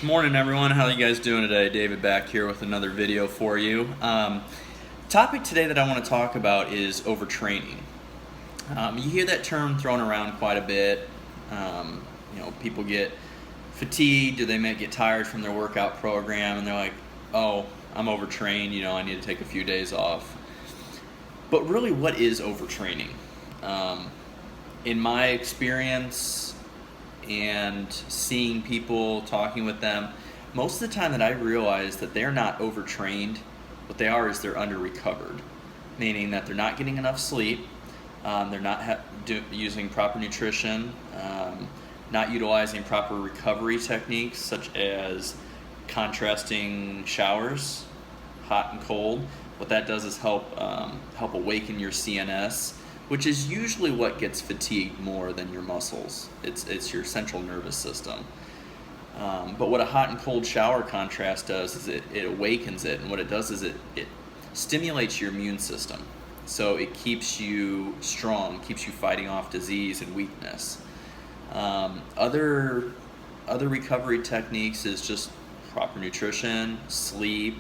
Morning everyone, how are you guys doing today? David back here with another video for you. Topic today that I want to talk about is overtraining. You hear that term thrown around quite a bit. People get fatigued, or they may get tired from their workout program and they're like, oh, I'm overtrained, I need to take a few days off. But really, what is overtraining? In my experience, and seeing people, talking with them, most of the time that I realize that they're not overtrained. What they are is they're under-recovered, meaning that they're not getting enough sleep, they're not using proper nutrition, not utilizing proper recovery techniques such as contrasting showers, hot and cold. What that does is help awaken your CNS, which is usually what gets fatigued more than your muscles. It's your central nervous system. But what a hot and cold shower contrast does is it awakens it, and what it does is it stimulates your immune system. So it keeps you strong, keeps you fighting off disease and weakness. Other recovery techniques is just proper nutrition, sleep,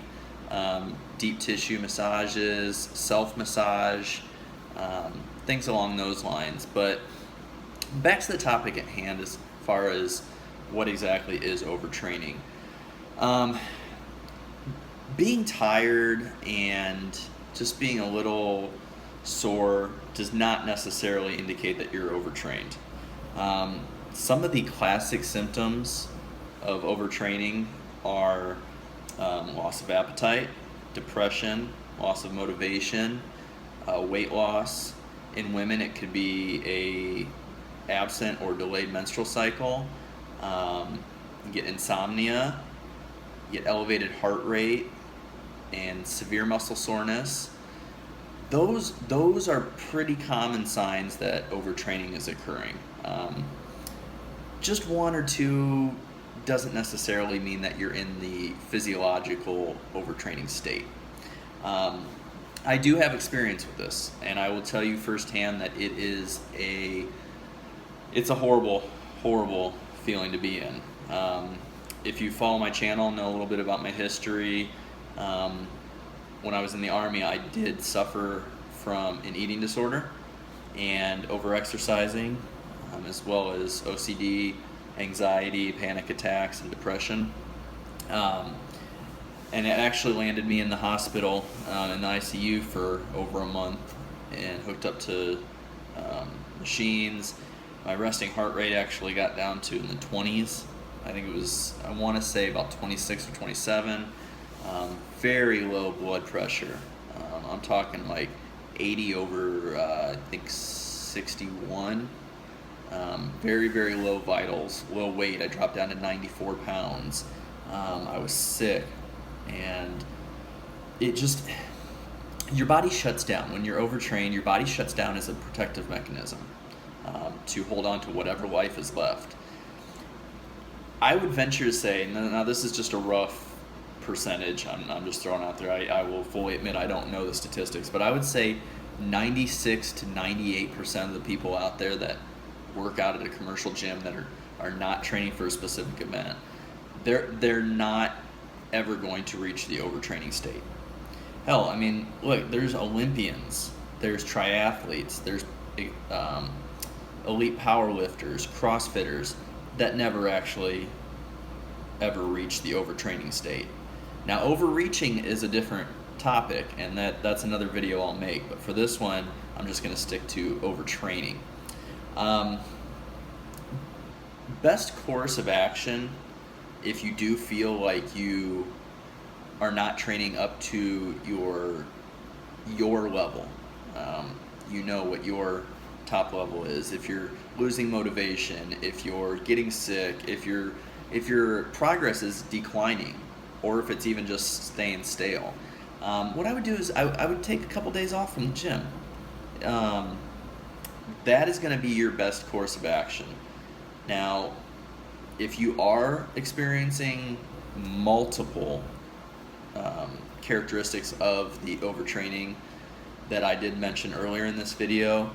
deep tissue massages, self-massage, things along those lines. But back to the topic at hand as far as what exactly is overtraining. Being tired and just being a little sore does not necessarily indicate that you're overtrained. Some of the classic symptoms of overtraining are loss of appetite, depression, loss of motivation, weight loss. In women, it could be a absent or delayed menstrual cycle. You get insomnia, you get elevated heart rate, and severe muscle soreness. Those are pretty common signs that overtraining is occurring. Just one or two doesn't necessarily mean that you're in the physiological overtraining state. I do have experience with this, and I will tell you firsthand that it's a horrible, horrible feeling to be in. If you follow my channel, know a little bit about my history. When I was in the Army, I did suffer from an eating disorder and overexercising, as well as OCD, anxiety, panic attacks, and depression. And it actually landed me in the hospital, in the ICU for over a month, and hooked up to machines. My resting heart rate actually got down to in the 20s. I think it was, I want to say about 26 or 27. Very low blood pressure. I'm talking like 80 over, I think 61. Very, very low vitals, low weight. I dropped down to 94 pounds. I was sick. And it just, your body shuts down. When you're overtrained, your body shuts down as a protective mechanism to hold on to whatever life is left. I would venture to say, now this is just a rough percentage, I'm just throwing out there, I will fully admit I don't know the statistics, but I would say 96 to 98% of the people out there that work out at a commercial gym that are not training for a specific event, they're not ever going to reach the overtraining state. Hell, I mean, look, there's Olympians, there's triathletes, there's elite powerlifters, CrossFitters that never actually ever reach the overtraining state. Now, overreaching is a different topic, and that's another video I'll make, but for this one, I'm just going to stick to overtraining. Best course of action, if you do feel like you are not training up to your level, you know what your top level is. If you're losing motivation, if you're getting sick, if your progress is declining, or if it's even just staying stale, what I would do is I would take a couple days off from the gym. That is going to be your best course of action. Now, if you are experiencing multiple characteristics of the overtraining that I did mention earlier in this video,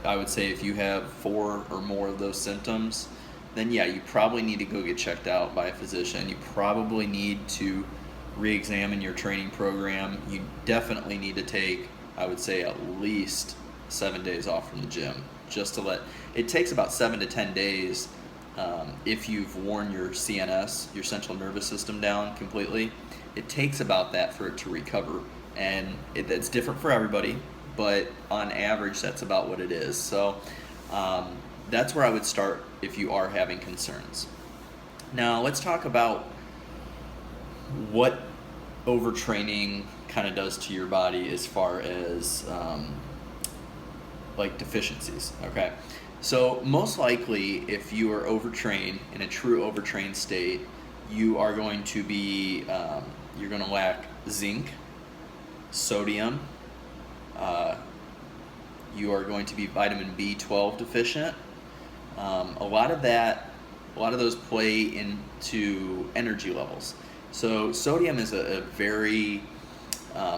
I would say if you have 4 or more of those symptoms, then yeah, you probably need to go get checked out by a physician. You probably need to re-examine your training program. You definitely need to take, I would say, at least 7 days off from the gym, just to let, it takes about 7 to 10 days if you've worn your CNS, your central nervous system, down completely. It takes about that for it to recover, and it's different for everybody, but on average that's about what it is. So that's where I would start if you are having concerns. Now let's talk about what overtraining kind of does to your body as far as like deficiencies. Okay, so most likely if you are overtrained, in a true overtrained state, you are going to be you're going to lack zinc, sodium, you are going to be vitamin B12 deficient. A lot of those play into energy levels. So sodium is a very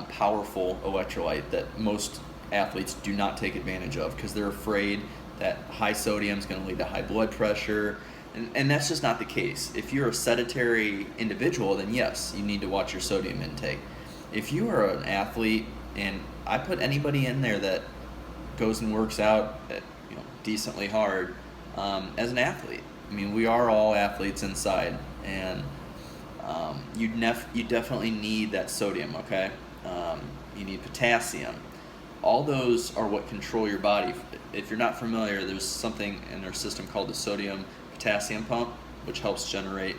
powerful electrolyte that most athletes do not take advantage of because they're afraid that high sodium is going to lead to high blood pressure, and that's just not the case. If you're a sedentary individual, then yes, you need to watch your sodium intake. If you are an athlete, and I put anybody in there that goes and works out decently hard as an athlete. I mean, we are all athletes inside, and you definitely need that sodium, okay? You need potassium. All those are what control your body. If you're not familiar, there's something in our system called the sodium potassium pump, which helps generate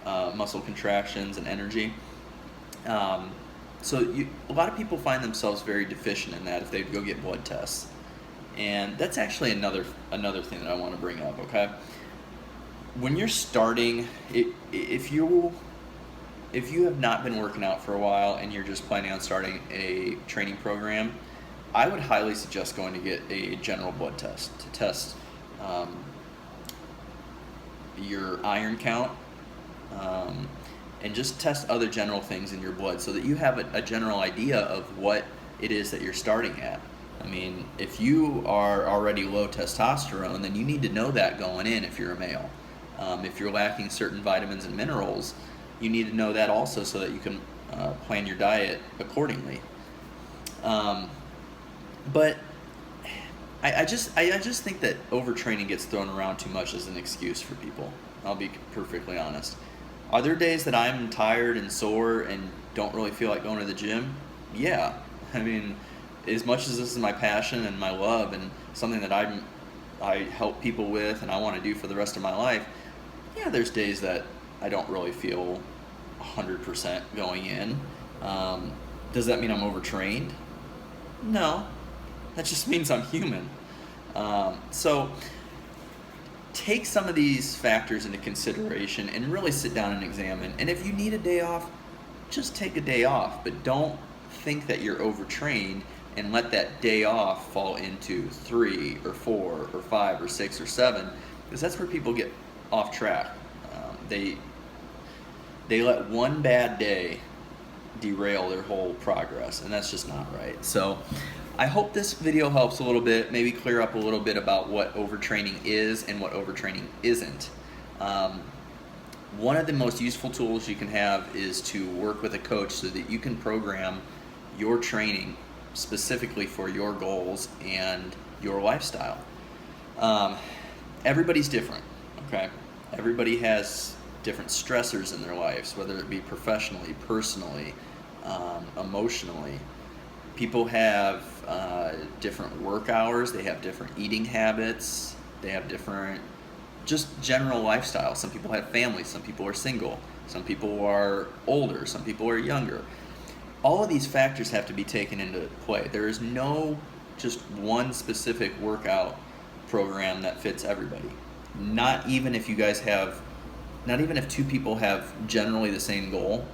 muscle contractions and energy. So a lot of people find themselves very deficient in that if they go get blood tests. And that's actually another thing that I want to bring up, okay? When you're starting, if you have not been working out for a while and you're just planning on starting a training program, I would highly suggest going to get a general blood test to test your iron count, and just test other general things in your blood so that you have a general idea of what it is that you're starting at. I mean, if you are already low testosterone, then you need to know that going in if you're a male. If you're lacking certain vitamins and minerals, you need to know that also so that you can plan your diet accordingly. But I just think that overtraining gets thrown around too much as an excuse for people. I'll be perfectly honest. Are there days that I'm tired and sore and don't really feel like going to the gym? Yeah. I mean, as much as this is my passion and my love and something that I help people with and I want to do for the rest of my life, yeah, there's days that I don't really feel 100% going in. Does that mean I'm overtrained? No. That just means I'm human. So take some of these factors into consideration and really sit down and examine. And if you need a day off, just take a day off. But don't think that you're overtrained and let that day off fall into 3 or 4 or 5 or 6 or 7, because that's where people get off track. They let one bad day derail their whole progress, and that's just not right. So I hope this video helps a little bit, maybe clear up a little bit about what overtraining is and what overtraining isn't. One of the most useful tools you can have is to work with a coach so that you can program your training specifically for your goals and your lifestyle. Everybody's different, okay? Everybody has different stressors in their lives, whether it be professionally, personally, emotionally. People have different work hours, they have different eating habits, they have different just general lifestyle. Some people have families, some people are single, some people are older, some people are younger. All of these factors have to be taken into play. There is no just one specific workout program that fits everybody. Not even if two people have generally the same goal,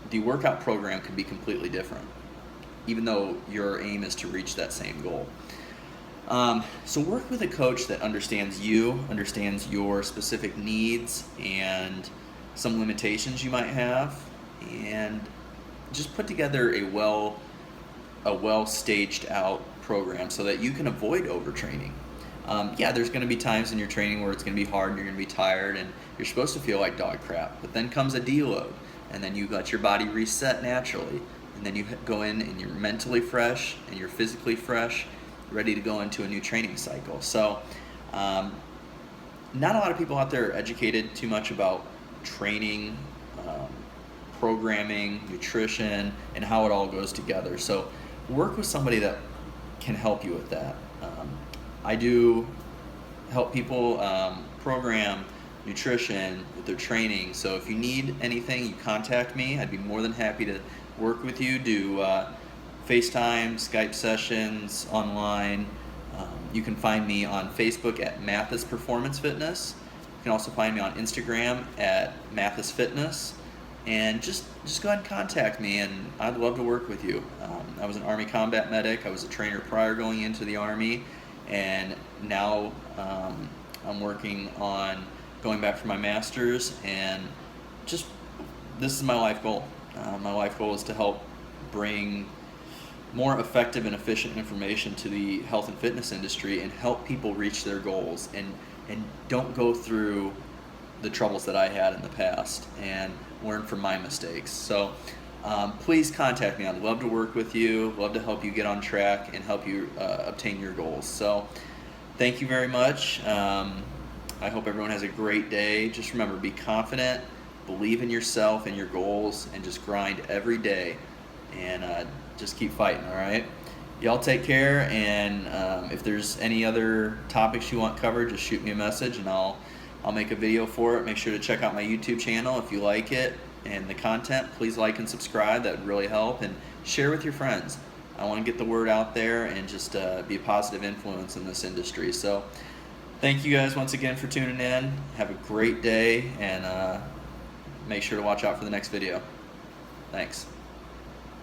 the workout program could be completely different, even though your aim is to reach that same goal. So work with a coach that understands you, understands your specific needs and some limitations you might have, and just put together a well staged out program so that you can avoid overtraining. Yeah, there's going to be times in your training where it's going to be hard and you're going to be tired and you're supposed to feel like dog crap. But then comes a deload, and then you let your body reset naturally. And then you go in and you're mentally fresh and you're physically fresh, ready to go into a new training cycle. So not a lot of people out there are educated too much about training, programming, nutrition, and how it all goes together. So work with somebody that can help you with that. I do help people program nutrition with their training. So if you need anything, you contact me. I'd be more than happy to work with you, do FaceTime, Skype sessions, online. You can find me on Facebook at Mathis Performance Fitness. You can also find me on Instagram at Mathis Fitness. And just go ahead and contact me, and I'd love to work with you. I was an Army combat medic. I was a trainer prior going into the Army, and now I'm working on going back for my master's, and just this is my life goal. My life goal is to help bring more effective and efficient information to the health and fitness industry and help people reach their goals and don't go through the troubles that I had in the past and learn from my mistakes. So please contact me. I'd love to work with you, love to help you get on track and help you obtain your goals. So thank you very much. I hope everyone has a great day. Just remember, be confident, believe in yourself and your goals, and just grind every day, and just keep fighting, all right? Y'all take care, and if there's any other topics you want covered, just shoot me a message and I'll make a video for it. Make sure to check out my YouTube channel if you like it and the content. Please like and subscribe. That would really help, and share with your friends. I want to get the word out there and just be a positive influence in this industry. So thank you guys once again for tuning in. Have a great day, and make sure to watch out for the next video. Thanks.